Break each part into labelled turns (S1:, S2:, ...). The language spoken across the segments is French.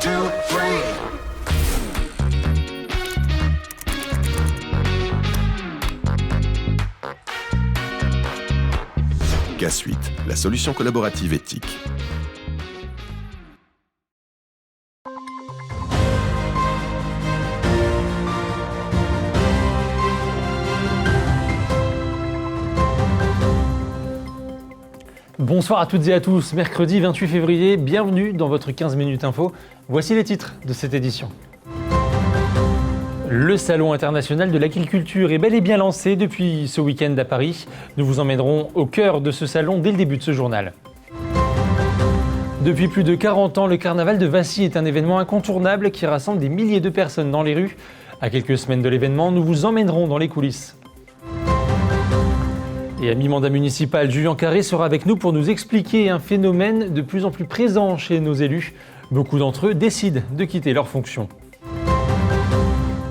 S1: 2, 3.
S2: K-Suite, la solution collaborative éthique.
S3: Bonsoir à toutes et à tous, mercredi 28 février, bienvenue dans votre 15 minutes info. Voici les titres de cette édition. Le Salon international de l'agriculture est bel et bien lancé depuis ce week-end à Paris. Nous vous emmènerons au cœur de ce salon dès le début de ce journal. Depuis plus de 40 ans, le carnaval de Vassy est un événement incontournable qui rassemble des milliers de personnes dans les rues. À quelques semaines de l'événement, nous vous emmènerons dans les coulisses. Et à mi-mandat municipal, Julien Carré sera avec nous pour nous expliquer un phénomène de plus en plus présent chez nos élus. Beaucoup d'entre eux décident de quitter leurs fonctions.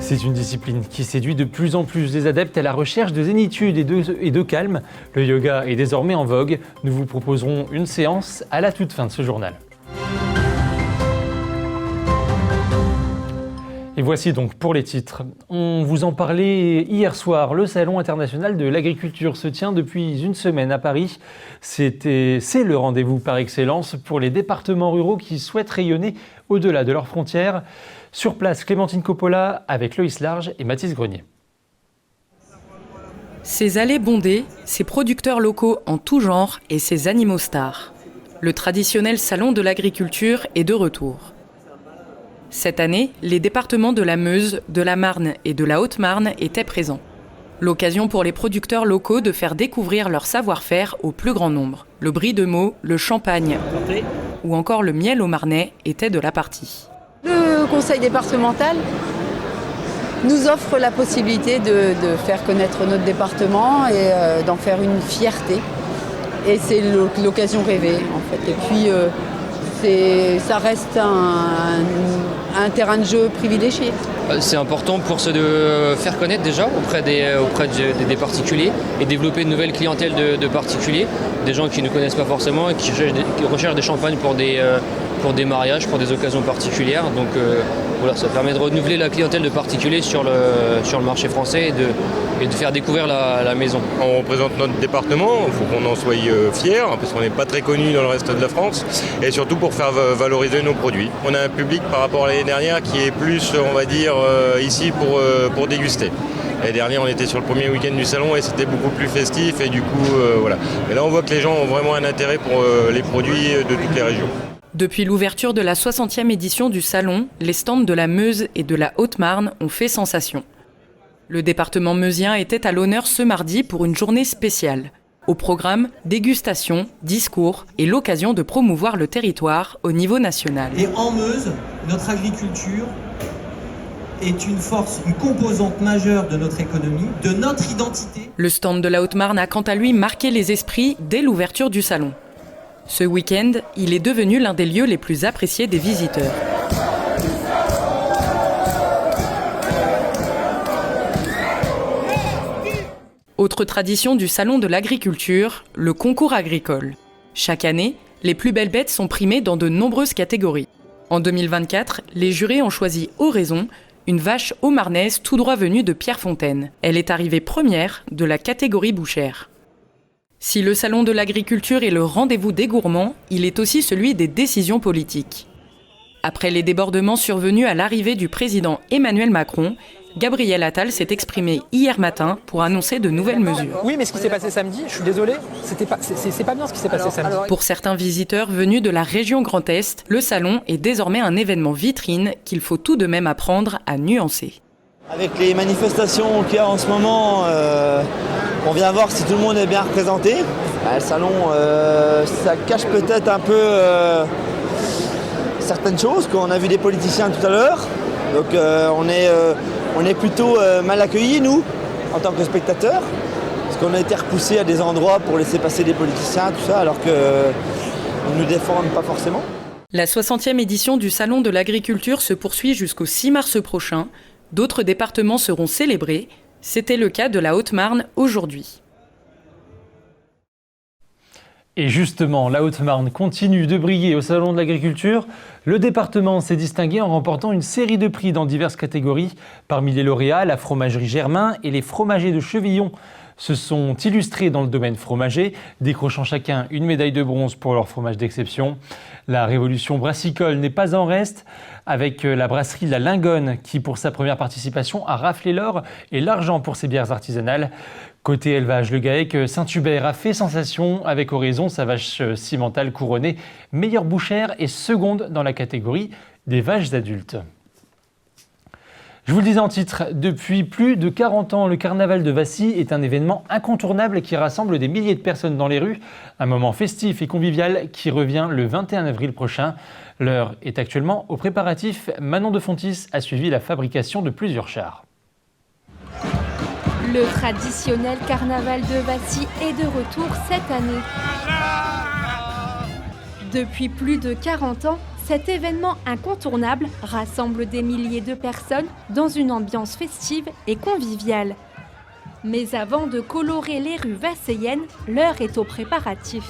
S3: C'est une discipline qui séduit de plus en plus des adeptes à la recherche de zénitude et de calme. Le yoga est désormais en vogue. Nous vous proposerons une séance à la toute fin de ce journal. Et voici donc pour les titres. On vous en parlait hier soir. Le Salon international de l'agriculture se tient depuis une semaine à Paris. C'est le rendez-vous par excellence pour les départements ruraux qui souhaitent rayonner au-delà de leurs frontières. Sur place, Clémentine Coppola avec Loïs Large et Mathis Grenier.
S4: Ces allées bondées, ces producteurs locaux en tout genre et ces animaux stars. Le traditionnel salon de l'agriculture est de retour. Cette année, les départements de la Meuse, de la Marne et de la Haute-Marne étaient présents. L'occasion pour les producteurs locaux de faire découvrir leur savoir-faire au plus grand nombre. Le brie de Meaux, le champagne ou encore le miel au Marnais étaient de la partie.
S5: Le conseil départemental nous offre la possibilité de faire connaître notre département et d'en faire une fierté. Et c'est l'occasion rêvée en fait. Et puis ça reste un terrain de jeu privilégié.
S6: C'est important pour se faire connaître déjà auprès des particuliers et développer une nouvelle clientèle de particuliers, des gens qui ne connaissent pas forcément et qui recherchent des champagnes pour des mariages, pour des occasions particulières. Donc voilà, ça permet de renouveler la clientèle de particuliers sur le marché français et de faire découvrir la maison.
S7: On représente notre département, il faut qu'on en soit fiers, parce qu'on n'est pas très connu dans le reste de la France, et surtout pour faire valoriser nos produits. On a un public par rapport à l'année dernière qui est plus, on va dire, ici pour déguster. L'année dernière, on était sur le premier week-end du salon et c'était beaucoup plus festif, et du coup, voilà. Et là, on voit que les gens ont vraiment un intérêt pour les produits de toutes les régions.
S4: Depuis l'ouverture de la 60e édition du Salon, les stands de la Meuse et de la Haute-Marne ont fait sensation. Le département meusien était à l'honneur ce mardi pour une journée spéciale. Au programme, dégustation, discours et l'occasion de promouvoir le territoire au niveau national.
S8: Et en Meuse, notre agriculture est une force, une composante majeure de notre économie, de notre identité.
S4: Le stand de la Haute-Marne a quant à lui marqué les esprits dès l'ouverture du Salon. Ce week-end, il est devenu l'un des lieux les plus appréciés des visiteurs. Autre tradition du Salon de l'agriculture, le concours agricole. Chaque année, les plus belles bêtes sont primées dans de nombreuses catégories. En 2024, les jurés ont choisi Oraison, une vache haut-marnaise tout droit venue de Pierrefontaine. Elle est arrivée première de la catégorie bouchère. Si le salon de l'agriculture est le rendez-vous des gourmands, il est aussi celui des décisions politiques. Après les débordements survenus à l'arrivée du président Emmanuel Macron, Gabriel Attal s'est exprimé hier matin pour annoncer de nouvelles mesures.
S9: Oui, mais ce qui s'est passé samedi, je suis désolé, c'est pas bien ce qui s'est passé samedi.
S4: Pour certains visiteurs venus de la région Grand Est, le salon est désormais un événement vitrine qu'il faut tout de même apprendre à nuancer.
S10: Avec les manifestations qu'il y a en ce moment, on vient voir si tout le monde est bien représenté. Le salon, ça cache peut-être un peu certaines choses, qu'on a vu des politiciens tout à l'heure. Donc on est plutôt mal accueillis, nous, en tant que spectateurs, parce qu'on a été repoussés à des endroits pour laisser passer des politiciens, tout ça, alors qu'ils ne nous défendent pas forcément.
S4: La 60e édition du Salon de l'agriculture se poursuit jusqu'au 6 mars prochain. D'autres départements seront célébrés. C'était le cas de la Haute-Marne aujourd'hui.
S3: Et justement, la Haute-Marne continue de briller au Salon de l'Agriculture. Le département s'est distingué en remportant une série de prix dans diverses catégories. Parmi les lauréats, la fromagerie Germain et les fromagers de Chevillon se sont illustrés dans le domaine fromager, décrochant chacun une médaille de bronze pour leur fromage d'exception. La révolution brassicole n'est pas en reste, avec la brasserie La Lingonne qui, pour sa première participation, a raflé l'or et l'argent pour ses bières artisanales. Côté élevage, le GAEC Saint-Hubert a fait sensation avec Oraison, sa vache cimentale couronnée meilleure bouchère et seconde dans la catégorie des vaches adultes. Je vous le disais en titre, depuis plus de 40 ans, le carnaval de Vassy est un événement incontournable qui rassemble des milliers de personnes dans les rues. Un moment festif et convivial qui revient le 21 avril prochain. L'heure est actuellement aux préparatifs. Manon de Fontis a suivi la fabrication de plusieurs chars.
S1: Le traditionnel carnaval de Vassy est de retour cette année. Depuis plus de 40 ans, cet événement incontournable rassemble des milliers de personnes dans une ambiance festive et conviviale. Mais avant de colorer les rues vasséennes, l'heure est aux préparatifs.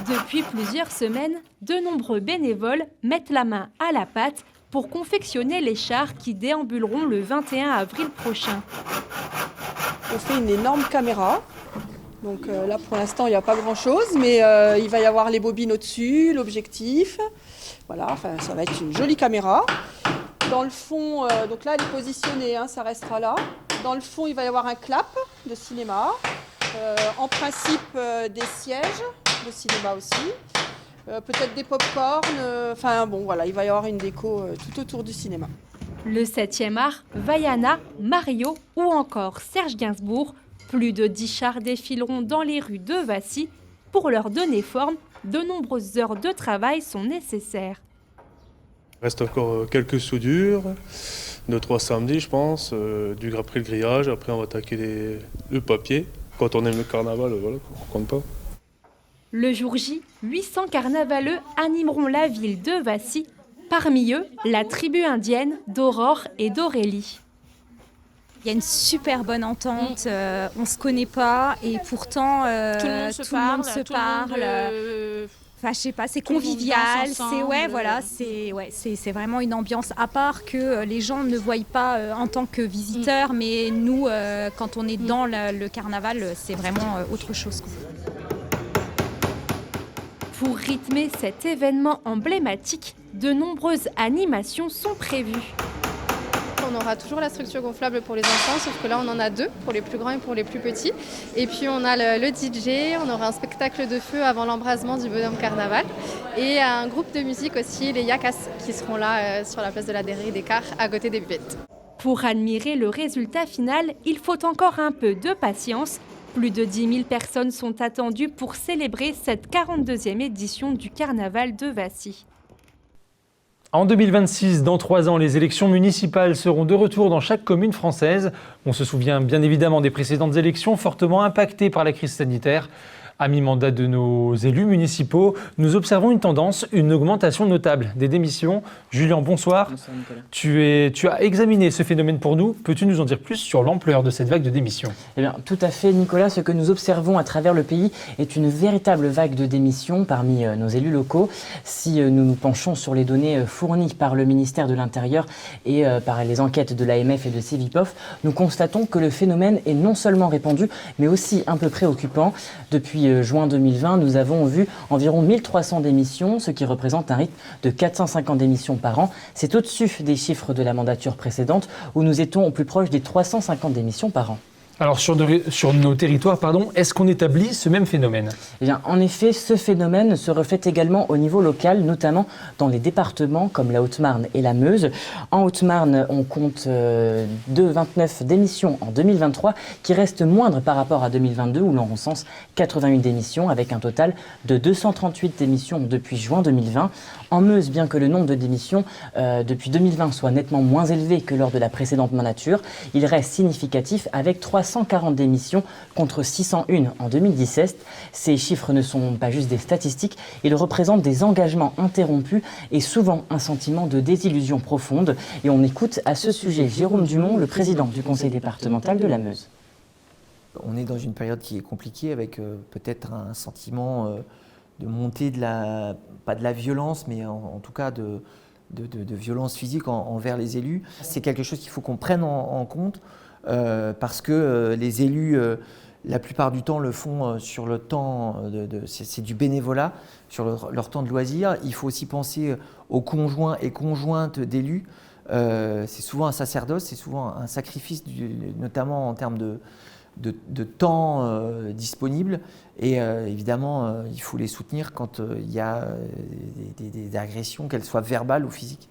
S1: Depuis plusieurs semaines, de nombreux bénévoles mettent la main à la pâte pour confectionner les chars qui déambuleront le 21 avril prochain.
S11: On fait une énorme caméra. Donc là pour l'instant il n'y a pas grand chose, mais il va y avoir les bobines au-dessus, l'objectif. Voilà, enfin, ça va être une jolie caméra. Dans le fond, donc là elle est positionnée, hein, ça restera là. Dans le fond il va y avoir un clap de cinéma. En principe des sièges de cinéma aussi. Peut-être des pop-corn, enfin bon voilà, il va y avoir une déco tout autour du cinéma.
S1: Le 7e art, Vaiana, Mario ou encore Serge Gainsbourg, plus de 10 chars défileront dans les rues de Vassy. Pour leur donner forme, de nombreuses heures de travail sont nécessaires.
S12: Il reste encore quelques soudures, 2-3 samedis je pense, du après le grillage, après on va attaquer le papier. Quand on aime le carnaval, voilà, on compte pas.
S1: Le jour J, 800 carnavaleux animeront la ville de Vassy. Parmi eux, la tribu indienne d'Aurore et d'Aurélie.
S13: Il y a une super bonne entente, on ne se connaît pas et pourtant tout le monde se parle. Enfin, je sais pas, c'est convivial, c'est vraiment une ambiance à part que les gens ne voient pas en tant que visiteurs, mais nous, quand on est dans le carnaval, c'est vraiment autre chose.
S1: Pour rythmer cet événement emblématique, de nombreuses animations sont prévues.
S14: On aura toujours la structure gonflable pour les enfants, sauf que là on en a 2, pour les plus grands et pour les plus petits. Et puis on a le DJ, on aura un spectacle de feu avant l'embrasement du bonhomme carnaval. Et un groupe de musique aussi, les Yakas, qui seront là sur la place de la Derry d'Écart, à côté des buvettes.
S1: Pour admirer le résultat final, il faut encore un peu de patience. Plus de 10 000 personnes sont attendues pour célébrer cette 42e édition du Carnaval de Vassy.
S3: En 2026, dans 3 ans, les élections municipales seront de retour dans chaque commune française. On se souvient bien évidemment des précédentes élections fortement impactées par la crise sanitaire. À mi-mandat de nos élus municipaux, nous observons une tendance, une augmentation notable des démissions. Julien, bonsoir.
S15: Bonsoir Nicolas.
S3: Tu as examiné ce phénomène pour nous. Peux-tu nous en dire plus sur l'ampleur de cette vague de démissions ?
S15: Eh bien, tout à fait Nicolas, ce que nous observons à travers le pays est une véritable vague de démissions parmi nos élus locaux. Si nous nous penchons sur les données fournies par le ministère de l'Intérieur et par les enquêtes de l'AMF et de Cevipof, nous constatons que le phénomène est non seulement répandu, mais aussi un peu préoccupant. Depuis juin 2020, nous avons vu environ 1300 démissions, ce qui représente un rythme de 450 démissions par an. C'est au-dessus des chiffres de la mandature précédente, où nous étions au plus proche des 350 démissions par an.
S3: Alors sur nos territoires, est-ce qu'on établit ce même phénomène ?
S15: Eh bien, en effet, ce phénomène se reflète également au niveau local, notamment dans les départements comme la Haute-Marne et la Meuse. En Haute-Marne, on compte 29 démissions en 2023, qui restent moindres par rapport à 2022, où l'on recense 81 démissions, avec un total de 238 démissions depuis juin 2020. En Meuse, bien que le nombre de démissions depuis 2020 soit nettement moins élevé que lors de la précédente mandature, il reste significatif avec 340 démissions contre 601 en 2017. Ces chiffres ne sont pas juste des statistiques, ils représentent des engagements interrompus et souvent un sentiment de désillusion profonde. Et on écoute à ce sujet Jérôme Dumont, le président du conseil départemental de la Meuse.
S16: On est dans une période qui est compliquée avec peut-être un sentiment de montée pas de la violence, mais en tout cas de violence physique envers les élus. C'est quelque chose qu'il faut qu'on prenne en compte parce que les élus, la plupart du temps, le font sur le temps, c'est du bénévolat, sur leur temps de loisir. Il faut aussi penser aux conjoints et conjointes d'élus. C'est souvent un sacerdoce, c'est souvent un sacrifice, notamment en termes de temps disponible. Et évidemment, il faut les soutenir quand il y a des agressions, qu'elles soient verbales ou physiques.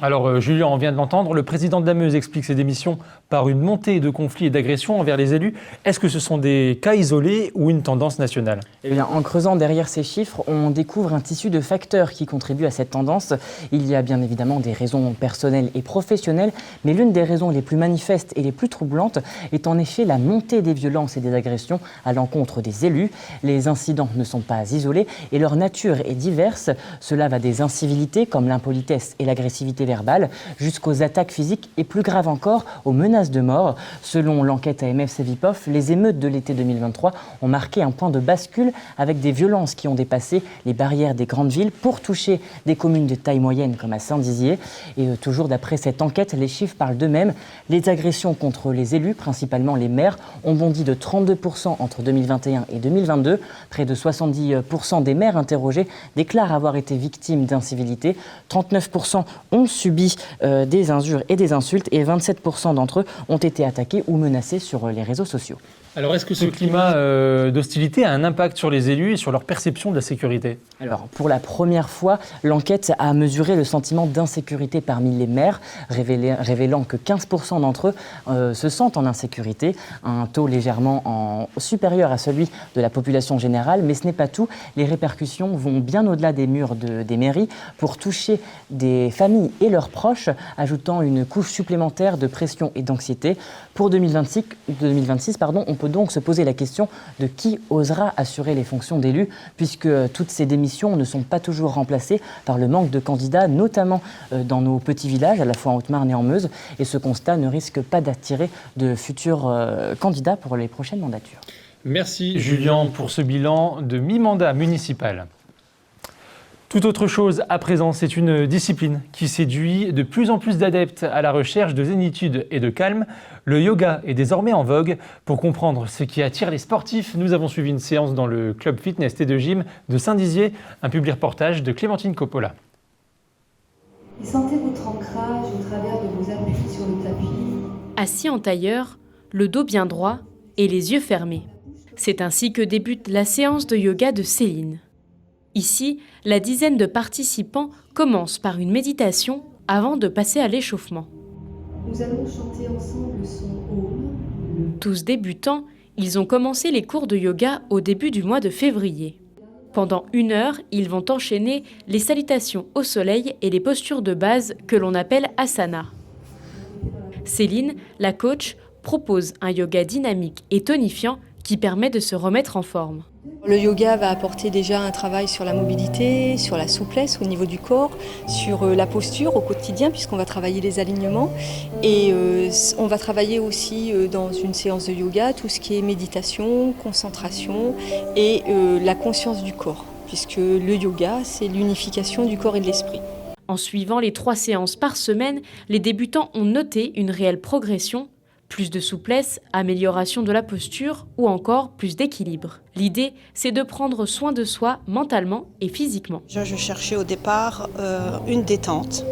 S3: Alors Julien, on vient de l'entendre, le président de la Meuse explique ses démissions par une montée de conflits et d'agressions envers les élus. Est-ce que ce sont des cas isolés ou une tendance nationale ?
S15: Eh bien, en creusant derrière ces chiffres, on découvre un tissu de facteurs qui contribuent à cette tendance. Il y a bien évidemment des raisons personnelles et professionnelles, mais l'une des raisons les plus manifestes et les plus troublantes est en effet la montée des violences et des agressions à l'encontre des élus. Les incidents ne sont pas isolés et leur nature est diverse. Cela va des incivilités comme l'impolitesse et l'agressivité verbale jusqu'aux attaques physiques et plus grave encore aux menaces de mort. Selon l'enquête AMF-Cevipof, les émeutes de l'été 2023 ont marqué un point de bascule avec des violences qui ont dépassé les barrières des grandes villes pour toucher des communes de taille moyenne comme à Saint-Dizier. Et toujours d'après cette enquête, les chiffres parlent d'eux-mêmes. Les agressions contre les élus, principalement les maires, ont bondi de 32% entre 2021 et 2022. Près de 70% des maires interrogés déclarent avoir été victimes d'incivilités. 39% ont subi des injures et des insultes et 27% d'entre eux ont été attaqués ou menacés sur les réseaux sociaux.
S3: Alors, est-ce que ce climat d'hostilité a un impact sur les élus et sur leur perception de la sécurité ?
S15: Alors, pour la première fois, l'enquête a mesuré le sentiment d'insécurité parmi les maires, révélant que 15% d'entre eux se sentent en insécurité, un taux légèrement supérieur à celui de la population générale. Mais ce n'est pas tout. Les répercussions vont bien au-delà des murs des mairies pour toucher des familles et leurs proches, ajoutant une couche supplémentaire de pression et d'anxiété. Pour 2026, on peut donc se poser la question de qui osera assurer les fonctions d'élu, puisque toutes ces démissions ne sont pas toujours remplacées par le manque de candidats, notamment dans nos petits villages, à la fois en Haute-Marne et en Meuse. Et ce constat ne risque pas d'attirer de futurs candidats pour les prochaines mandatures.
S3: Merci Julien pour ce bilan de mi-mandat municipal. Tout autre chose à présent, c'est une discipline qui séduit de plus en plus d'adeptes à la recherche de zénitude et de calme. Le yoga est désormais en vogue. Pour comprendre ce qui attire les sportifs, nous avons suivi une séance dans le club fitness et de gym de Saint-Dizier, un public reportage de Clémentine Coppola.
S17: Et sentez votre ancrage au travers de vos appuis sur le tapis.
S1: Assis en tailleur, le dos bien droit et les yeux fermés. C'est ainsi que débute la séance de yoga de Céline. Ici, la dizaine de participants commence par une méditation avant de passer à l'échauffement.
S17: Nous allons chanter ensemble le son Om.
S1: Tous débutants, ils ont commencé les cours de yoga au début du mois de février. Pendant 1 heure, ils vont enchaîner les salutations au soleil et les postures de base que l'on appelle asana. Céline, la coach, propose un yoga dynamique et tonifiant qui permet de se remettre en forme.
S18: Le yoga va apporter déjà un travail sur la mobilité, sur la souplesse au niveau du corps, sur la posture au quotidien puisqu'on va travailler les alignements et on va travailler aussi dans une séance de yoga tout ce qui est méditation, concentration et la conscience du corps puisque le yoga c'est l'unification du corps et de l'esprit.
S1: En suivant les 3 séances par semaine, les débutants ont noté une réelle progression. Plus de souplesse, amélioration de la posture ou encore plus d'équilibre. L'idée, c'est de prendre soin de soi mentalement et physiquement.
S19: Je cherchais au départ une détente,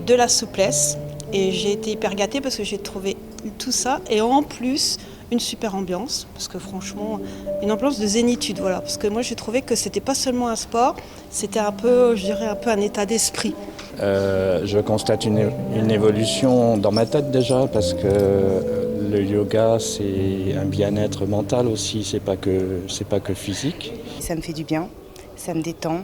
S19: de la souplesse et j'ai été hyper gâtée parce que j'ai trouvé tout ça et en plus une super ambiance parce que franchement une ambiance de zénitude voilà parce que moi j'ai trouvé que c'était pas seulement un sport, c'était un peu je dirais un peu un état d'esprit.
S20: Je constate une évolution dans ma tête déjà parce que le yoga c'est un bien-être mental aussi, c'est pas que physique.
S21: Ça me fait du bien, ça me détend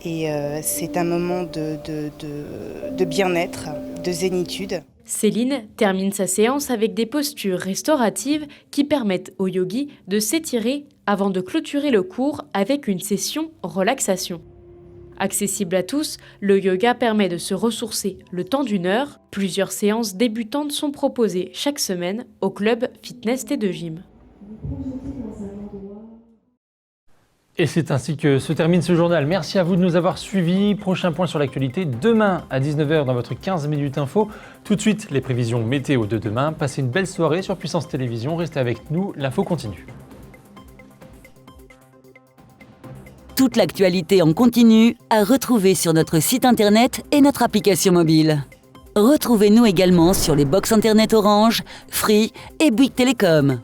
S21: et c'est un moment de bien-être, de zénitude.
S1: Céline termine sa séance avec des postures restauratives qui permettent aux yogis de s'étirer avant de clôturer le cours avec une session relaxation.
S2: Accessible à tous, le yoga permet de se ressourcer le temps d'1 heure. Plusieurs séances débutantes sont proposées chaque semaine au club Fitness T2 Gym.
S3: Et c'est ainsi que se termine ce journal. Merci à vous de nous avoir suivis. Prochain point sur l'actualité demain à 19h dans votre 15 minutes info. Tout de suite, les prévisions météo de demain. Passez une belle soirée sur Puissance Télévisions. Restez avec nous, l'info continue.
S22: Toute l'actualité en continu à retrouver sur notre site internet et notre application mobile. Retrouvez-nous également sur les box internet Orange, Free et Bouygues Télécom.